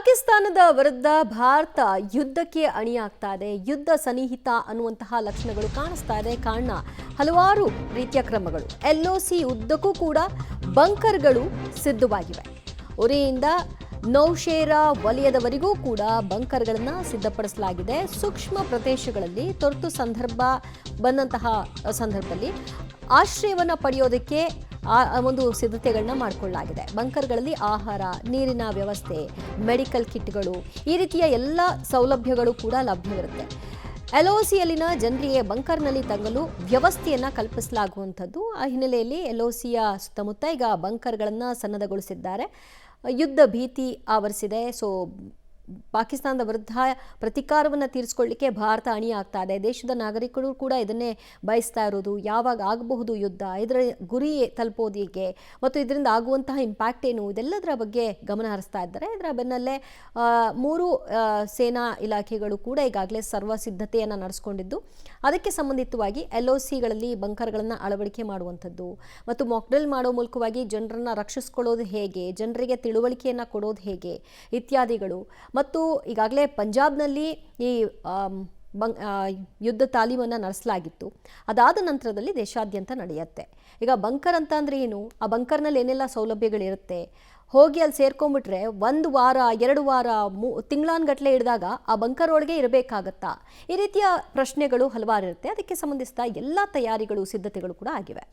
ಪಾಕಿಸ್ತಾನದ ವಿರುದ್ಧ ಭಾರತ ಯುದ್ಧಕ್ಕೆ ಅಣಿಯಾಗ್ತಾ ಇದೆ. ಯುದ್ಧ ಸನ್ನಿಹಿತ ಅನ್ನುವಂತಹ ಲಕ್ಷಣಗಳು ಕಾಣಿಸ್ತಾ ಇದೆ. ಕಾರಣ ಹಲವಾರು ರೀತಿಯ ಕ್ರಮಗಳು. LOC ಉದ್ದಕ್ಕೂ ಕೂಡ ಬಂಕರ್ಗಳು ಸಿದ್ಧವಾಗಿವೆ. ಉರಿಯಿಂದ ನೌಶೇರಾ ವಲಯದವರೆಗೂ ಕೂಡ ಬಂಕರ್ಗಳನ್ನು ಸಿದ್ಧಪಡಿಸಲಾಗಿದೆ. ಸೂಕ್ಷ್ಮ ಪ್ರದೇಶಗಳಲ್ಲಿ ತುರ್ತು ಸಂದರ್ಭ ಬಂದಂತಹ ಸಂದರ್ಭದಲ್ಲಿ ಆಶ್ರಯವನ್ನು ಪಡೆಯೋದಕ್ಕೆ ಒಂದು ಸಿದ್ಧತೆಗಳನ್ನ ಮಾಡಿಕೊಳ್ಳಲಾಗಿದೆ. ಬಂಕರ್ಗಳಲ್ಲಿ ಆಹಾರ, ನೀರಿನ ವ್ಯವಸ್ಥೆ, ಮೆಡಿಕಲ್ ಕಿಟ್ಗಳು, ಈ ರೀತಿಯ ಎಲ್ಲ ಸೌಲಭ್ಯಗಳು ಕೂಡ ಲಭ್ಯವಿರುತ್ತೆ. LOCಯಲ್ಲಿನ ಜನರಿಗೆ ಬಂಕರ್ನಲ್ಲಿ ತಂಗಲು ವ್ಯವಸ್ಥೆಯನ್ನು ಕಲ್ಪಿಸಲಾಗುವಂಥದ್ದು. ಆ ಹಿನ್ನೆಲೆಯಲ್ಲಿ LOCಯ ಸುತ್ತಮುತ್ತ ಈಗ ಬಂಕರ್ಗಳನ್ನು ಸನ್ನದ್ಧಗೊಳಿಸಿದ್ದಾರೆ. ಯುದ್ಧ ಭೀತಿ ಆವರಿಸಿದೆ. ಪಾಕಿಸ್ತಾನದ ವಿರುದ್ಧ ಪ್ರತಿಕಾರವನ್ನು ತೀರಿಸಿಕೊಳ್ಳಿಕ್ಕೆ ಭಾರತ ಅಣಿಯಾಗ್ತಾ ಇದೆ. ದೇಶದ ನಾಗರಿಕರು ಕೂಡ ಇದನ್ನೇ ಬಯಸ್ತಾ ಇರೋದು. ಯಾವಾಗ ಆಗಬಹುದು ಯುದ್ಧ, ಇದರ ಗುರಿ ತಲುಪೋದು ಹೇಗೆ ಮತ್ತು ಇದರಿಂದ ಆಗುವಂತಹ ಇಂಪ್ಯಾಕ್ಟ್ ಏನು, ಇದೆಲ್ಲದರ ಬಗ್ಗೆ ಗಮನ ಹರಿಸ್ತಾ ಇದ್ದಾರೆ. ಇದರ ಬೆನ್ನಲ್ಲೇ 3 ಸೇನಾ ಇಲಾಖೆಗಳು ಕೂಡ ಈಗಾಗಲೇ ಸರ್ವ ಸಿದ್ಧತೆಯನ್ನು ನಡೆಸಿಕೊಂಡಿದ್ದು, ಅದಕ್ಕೆ ಸಂಬಂಧಿತವಾಗಿ LOCಗಳಲ್ಲಿ ಬಂಕರ್ಗಳನ್ನು ಅಳವಡಿಕೆ ಮಾಡುವಂಥದ್ದು ಮತ್ತು ಮಾಕ್ಡ್ರಿಲ್ ಮಾಡೋ ಮೂಲಕವಾಗಿ ಜನರನ್ನು ರಕ್ಷಿಸಿಕೊಳ್ಳೋದು ಹೇಗೆ, ಜನರಿಗೆ ತಿಳುವಳಿಕೆಯನ್ನು ಕೊಡೋದು ಹೇಗೆ ಇತ್ಯಾದಿಗಳು. ಮತ್ತು ಈಗಾಗಲೇ ಪಂಜಾಬ್ನಲ್ಲಿ ಈ ಯುದ್ಧ ತಾಲೀಮನ್ನು ನಡೆಸಲಾಗಿತ್ತು. ಅದಾದ ನಂತರದಲ್ಲಿ ದೇಶಾದ್ಯಂತ ನಡೆಯುತ್ತೆ. ಈಗ ಬಂಕರ್ ಅಂತ ಅಂದರೆ ಏನು, ಆ ಬಂಕರ್ನಲ್ಲಿ ಏನೆಲ್ಲ ಸೌಲಭ್ಯಗಳಿರುತ್ತೆ, ಹೋಗಿ ಅಲ್ಲಿ ಸೇರ್ಕೊಂಡ್ಬಿಟ್ರೆ 1 ವಾರ 2 ವಾರ ತಿಂಗಳಾನ್ಗಟ್ಟಲೆ ಹಿಡಿದಾಗ ಆ ಬಂಕರ್ ಒಳಗೆ ಇರಬೇಕಾಗತ್ತಾ, ಈ ರೀತಿಯ ಪ್ರಶ್ನೆಗಳು ಹಲವಾರು ಇರುತ್ತೆ. ಅದಕ್ಕೆ ಸಂಬಂಧಿಸಿದ ಎಲ್ಲ ತಯಾರಿಗಳು ಸಿದ್ಧತೆಗಳು ಕೂಡ ಆಗಿವೆ.